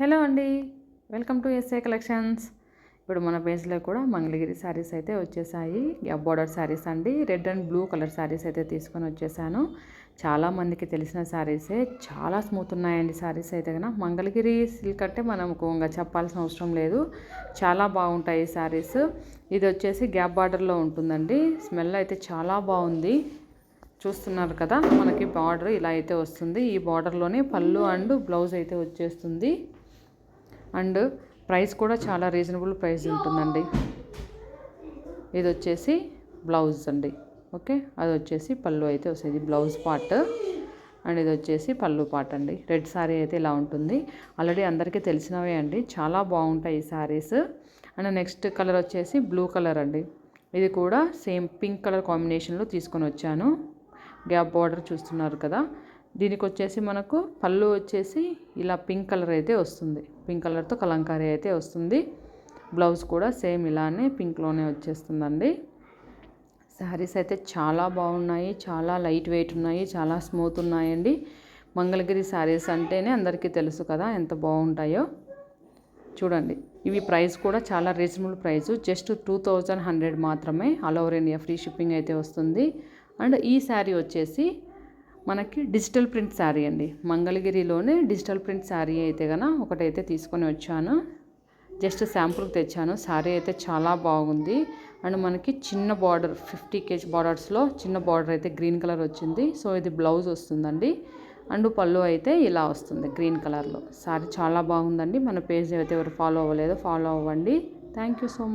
Hello అండి, welcome to SA collections. ఇప్పుడు మన పేజ్లో కూడా మంగళగిరి శారీస్ అయితే వచ్చేసాయి. గ్యాప్ బార్డర్ శారీస్ అండి, red and blue colour saris అయితే తీసుకొని వచ్చేసాను. చాలామందికి తెలిసిన శారీసే, చాలా స్మూత్ ఉన్నాయండి శారీస్ అయితే కనుక. మంగళగిరి సిల్క్ అంటే మనకు ఇంకా చెప్పాల్సిన అవసరం లేదు, చాలా బాగుంటాయి ఈ శారీస్. ఇది వచ్చేసి గ్యాప్ బార్డర్లో ఉంటుందండి. స్మెల్ అయితే చాలా బాగుంది. చూస్తున్నారు కదా, మనకి బార్డర్ ఇలా అయితే వస్తుంది. ఈ బార్డర్లోనే పళ్ళు అండ్ బ్లౌజ్ అయితే వచ్చేస్తుంది. అండ్ ప్రైస్ కూడా చాలా రీజనబుల్ ప్రైస్ ఉంటుందండి. ఇది వచ్చేసి బ్లౌజ్ అండి. ఓకే, అది వచ్చేసి పళ్ళు అయితే వస్తుంది, బ్లౌజ్ పార్ట్. అండ్ ఇది వచ్చేసి పళ్ళు పార్ట్ అండి. రెడ్ శారీ అయితే ఇలా ఉంటుంది. ఆల్రెడీ అందరికీ తెలిసినవే అండి, చాలా బాగుంటాయి ఈ శారీస్. అండ్ నెక్స్ట్ కలర్ వచ్చేసి బ్లూ కలర్ అండి. ఇది కూడా సేమ్ పింక్ కలర్ కాంబినేషన్లో తీసుకొని వచ్చాను. గ్యాప్ బార్డర్ చూస్తున్నారు కదా. దీనికి వచ్చేసి మనకు పళ్ళు వచ్చేసి ఇలా పింక్ కలర్ అయితే వస్తుంది, పింక్ కలర్తో కలంకారీ అయితే వస్తుంది. బ్లౌజ్ కూడా సేమ్ ఇలానే పింక్లోనే వచ్చేస్తుందండి. శారీస్ అయితే చాలా బాగున్నాయి, చాలా లైట్ వెయిట్ ఉన్నాయి, చాలా స్మూత్ ఉన్నాయండి. మంగళగిరి శారీస్ అంటేనే అందరికీ తెలుసు కదా ఎంత బాగుంటాయో. చూడండి, ఇవి ప్రైస్ కూడా చాలా రీజనబుల్ ప్రైస్, జస్ట్ 2100 మాత్రమే. All over India free shipping అయితే వస్తుంది. అండ్ ఈ శారీ వచ్చేసి మనకి డిజిటల్ ప్రింట్ శారీ అండి. మంగళగిరిలోనే డిజిటల్ ప్రింట్ శారీ అయితే కనుక ఒకటైతే తీసుకొని వచ్చాను. జస్ట్ శాంపుల్కి తెచ్చాను. శారీ అయితే చాలా బాగుంది. అండ్ మనకి చిన్న బార్డర్ 50 kg బార్డర్స్లో చిన్న బార్డర్ అయితే గ్రీన్ కలర్ వచ్చింది. సో ఇది బ్లౌజ్ వస్తుందండి. అండ్ పళ్ళు అయితే ఇలా వస్తుంది గ్రీన్ కలర్లో. శారీ చాలా బాగుందండి. మన పేజ్ అయితే ఎవరు ఫాలో అవ్వలేదో ఫాలో అవ్వండి. Thank you so much.